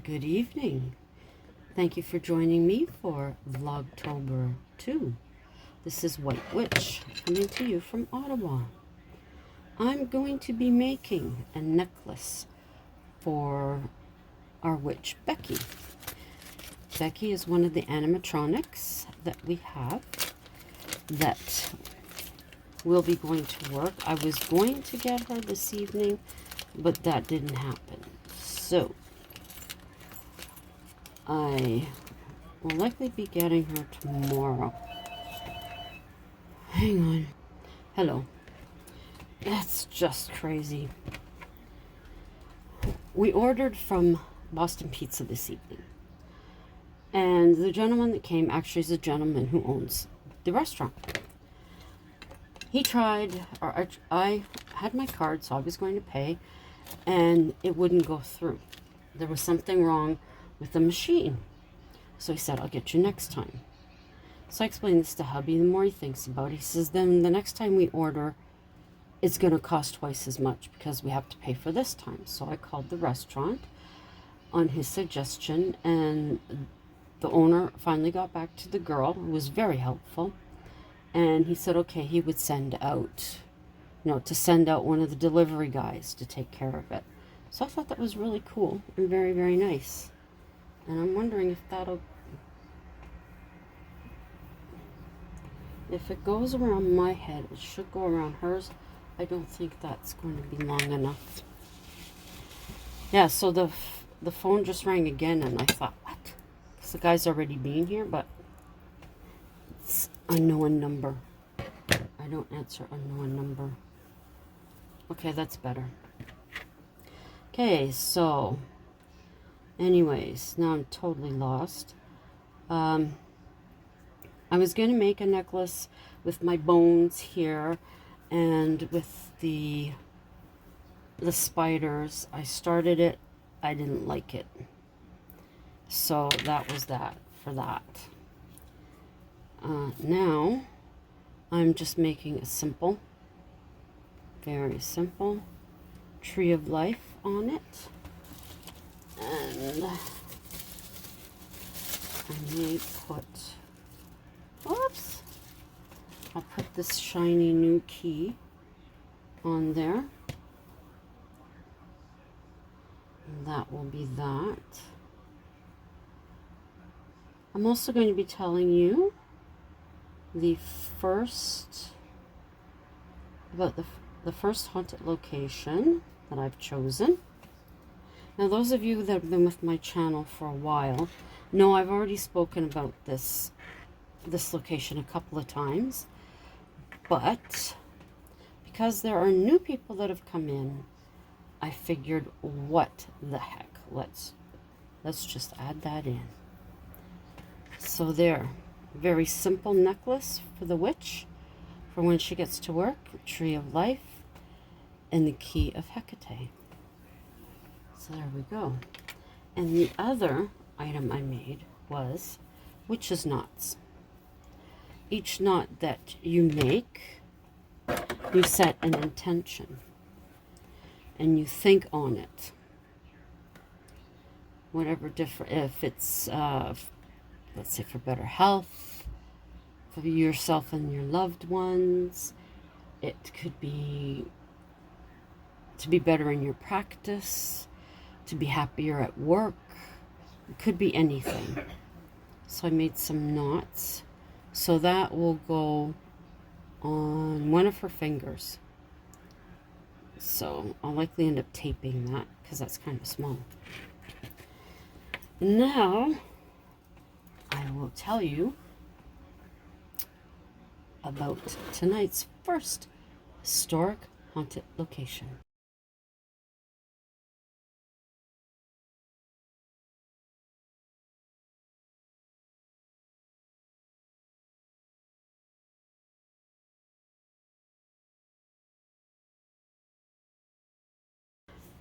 Good evening. Thank you for joining me for Vlogtober 2. This is White Witch coming to you from Ottawa. I'm going to be making a necklace for our witch Becky. Becky is one of the animatronics that we have that will be going to work. I was going to get her this evening, but that didn't happen. So I will likely be getting her tomorrow. Hang on. Hello. That's just crazy. We ordered from Boston Pizza this evening. And the gentleman that came actually is a gentleman who owns the restaurant. He tried, or I had my card, so I was going to pay, and it wouldn't go through. There was something wrong with the machine. So he said, I'll get you next time. So I explained this to hubby. The more he thinks about it, he says, then the next time we order, it's going to cost twice as much because we have to pay for this time. So I called the restaurant on his suggestion, and the owner finally got back to the girl, who was very helpful. And he said, okay, he would send out, to send out one of the delivery guys to take care of it. So I thought that was really cool and very, very nice. And I'm wondering if it goes around my head, it should go around hers. I don't think that's going to be long enough. Yeah, so the phone just rang again, and I thought, what? Because the guy's already been here, but it's an unknown number. I don't answer unknown number. Okay, that's better. Okay, so anyways, now I'm totally lost. I was going to make a necklace with my bones here and with the spiders. I started it. I didn't like it. So that was that for that. Now I'm just making a simple, very simple tree of life on it. And I may put, whoops, I'll put this shiny new key on there. And that will be that. I'm also going to be telling you about the first haunted location that I've chosen. Now, those of you that have been with my channel for a while know I've already spoken about this location a couple of times, but because there are new people that have come in, I figured, what the heck, let's just add that in. So there, very simple necklace for the witch for when she gets to work, tree of life, and the key of Hecate. So there we go. And the other item I made was witch's knots. Each knot that you make, you set an intention and you think on it. Whatever different, if it's, let's say, for better health, for yourself and your loved ones, it could be to be better in your practice, to be happier at work. It could be anything. So I made some knots. So that will go on one of her fingers. So I'll likely end up taping that because that's kind of small. Now I will tell you about tonight's first historic haunted location.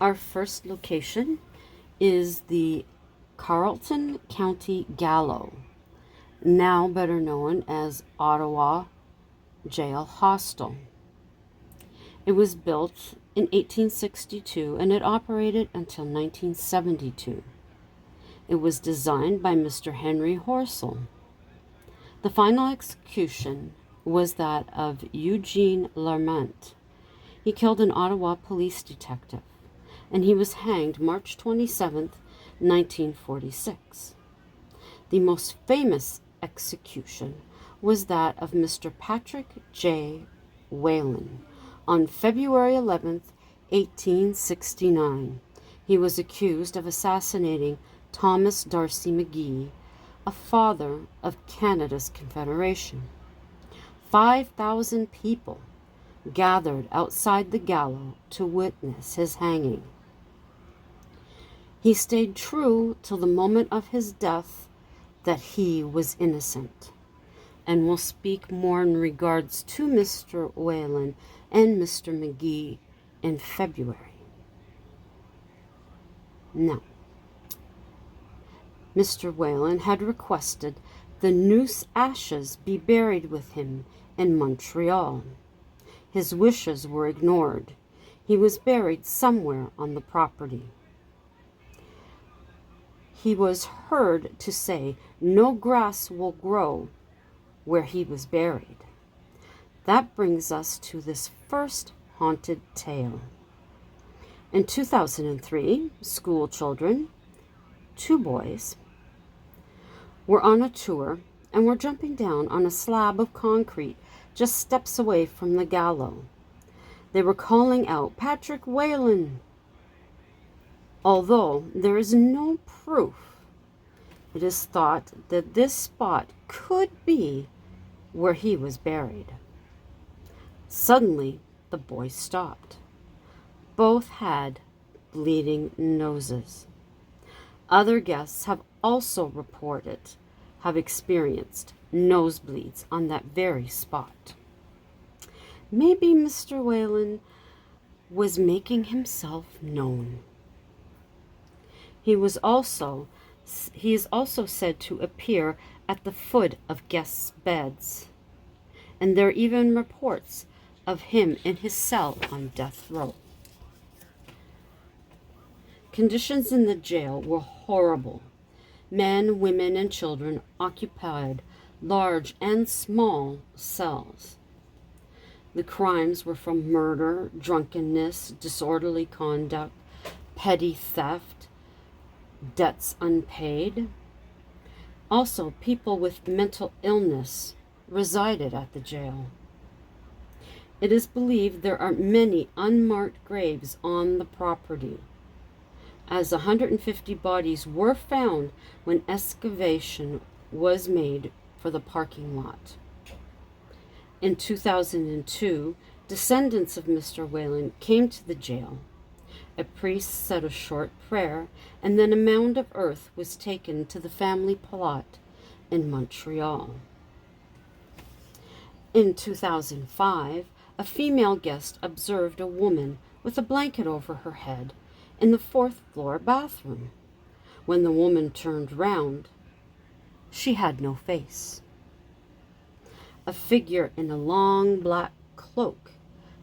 Our first location is the Carleton County Gallows, now better known as Ottawa Jail Hostel. It was built in 1862 and it operated until 1972. It was designed by Mr. Henry Horsell. The final execution was that of Eugene Larmont. He killed an Ottawa police detective, and he was hanged March 27th, 1946. The most famous execution was that of Mr. Patrick J. Whalen on February 11th, 1869. He was accused of assassinating Thomas D'Arcy McGee, a father of Canada's Confederation. 5,000 people gathered outside the gallows to witness his hanging. He stayed true till the moment of his death that he was innocent, and will speak more in regards to Mr. Whalen and Mr. McGee in February. Now, Mr. Whalen had requested the Noose ashes be buried with him in Montreal. His wishes were ignored. He was buried somewhere on the property. He was heard to say, "No grass will grow where he was buried." That brings us to this first haunted tale. In 2003, school children, 2 boys, were on a tour and were jumping down on a slab of concrete just steps away from the gallows. They were calling out, "Patrick Whalen!" Although there is no proof, it is thought that this spot could be where he was buried. Suddenly, the boys stopped. Both had bleeding noses. Other guests have also reported have experienced nosebleeds on that very spot. Maybe Mr. Whalen was making himself known. He is also said to appear at the foot of guests' beds, and there are even reports of him in his cell on death row. Conditions in the jail were horrible. Men, women, and children occupied large and small cells. The crimes were from murder, drunkenness, disorderly conduct, petty theft, debts unpaid. Also, people with mental illness resided at the jail. It is believed there are many unmarked graves on the property, as 150 bodies were found when excavation was made for the parking lot. In 2002, descendants of Mr. Whalen came to the jail. A priest said a short prayer, and then a mound of earth was taken to the family plot in Montreal. In 2005, a female guest observed a woman with a blanket over her head in the 4th floor bathroom. When the woman turned round, she had no face. A figure in a long black cloak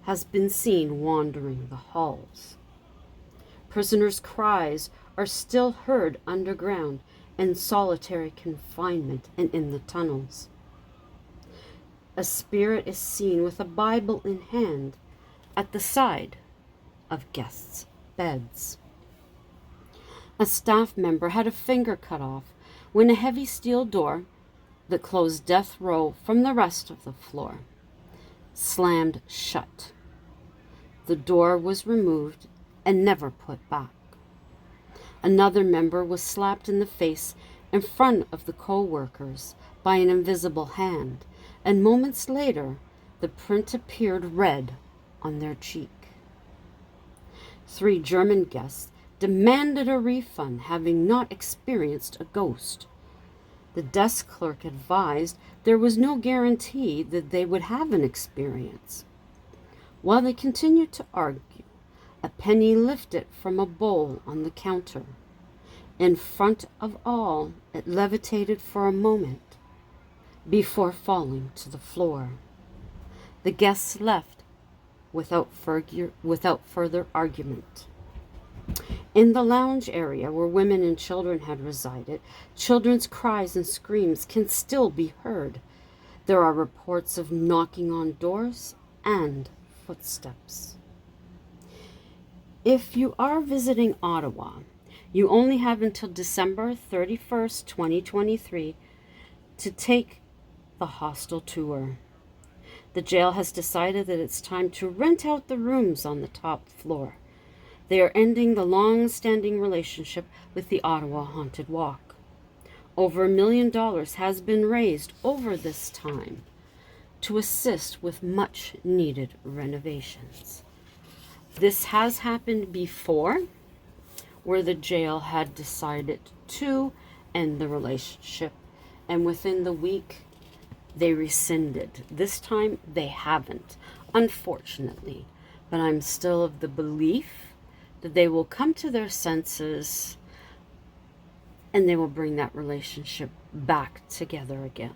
has been seen wandering the halls. Prisoners' cries are still heard underground in solitary confinement and in the tunnels. A spirit is seen with a Bible in hand at the side of guests' beds. A staff member had a finger cut off when a heavy steel door that closed death row from the rest of the floor slammed shut. The door was removed and never put back. Another member was slapped in the face in front of the co-workers by an invisible hand, and moments later the print appeared red on their cheek. 3 German guests demanded a refund, having not experienced a ghost. The desk clerk advised there was no guarantee that they would have an experience. While they continued to argue, a penny lifted from a bowl on the counter. In front of all, it levitated for a moment before falling to the floor. The guests left without further argument. In the lounge area where women and children had resided, children's cries and screams can still be heard. There are reports of knocking on doors and footsteps. If you are visiting Ottawa, you only have until December 31st, 2023 to take the hostel tour. The jail has decided that it's time to rent out the rooms on the top floor. They are ending the long-standing relationship with the Ottawa Haunted Walk. Over $1 million has been raised over this time to assist with much-needed renovations. This has happened before, where the jail had decided to end the relationship, and within the week, they rescinded. This time, they haven't, unfortunately. But I'm still of the belief that they will come to their senses and they will bring that relationship back together again.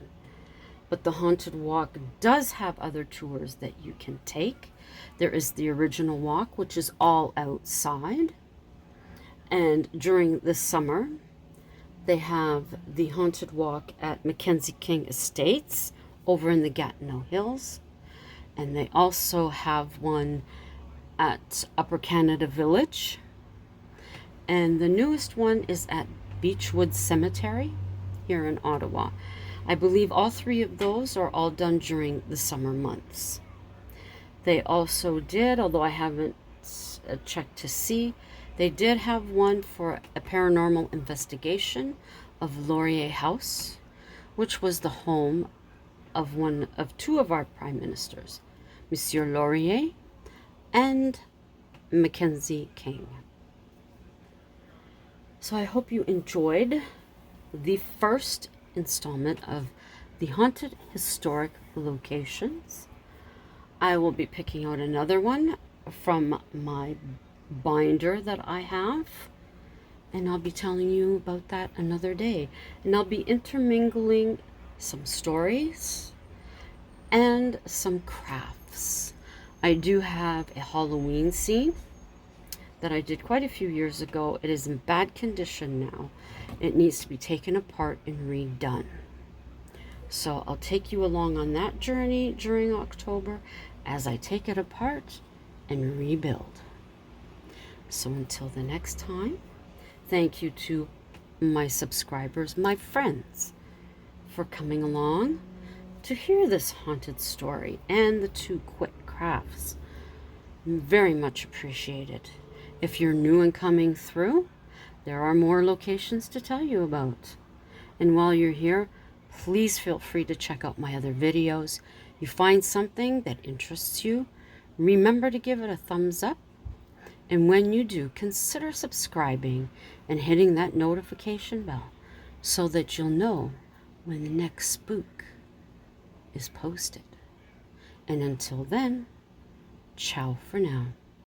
But the Haunted Walk does have other tours that you can take. There is the original walk, which is all outside. And during the summer, they have the Haunted Walk at Mackenzie King Estates over in the Gatineau Hills. And they also have one at Upper Canada Village. And the newest one is at Beechwood Cemetery here in Ottawa. I believe all three of those are all done during the summer months. They also did, although I haven't checked to see, they did have one for a paranormal investigation of Laurier House, which was the home of one of two of our prime ministers, Monsieur Laurier and Mackenzie King. So I hope you enjoyed the first installment of the Haunted Historic Locations. I will be picking out another one from my binder that I have, and I'll be telling you about that another day. And I'll be intermingling some stories and some crafts. I do have a Halloween scene that I did quite a few years ago. It is in bad condition now. It needs to be taken apart and redone. So I'll take you along on that journey during October as I take it apart and rebuild. So until the next time, thank you to my subscribers, my friends, for coming along to hear this haunted story and the 2 quick crafts. Very much appreciated. If you're new and coming through, there are more locations to tell you about. And while you're here, please feel free to check out my other videos. You find something that interests you, remember to give it a thumbs up. And when you do, consider subscribing and hitting that notification bell so that you'll know when the next spook is posted. And until then, ciao for now.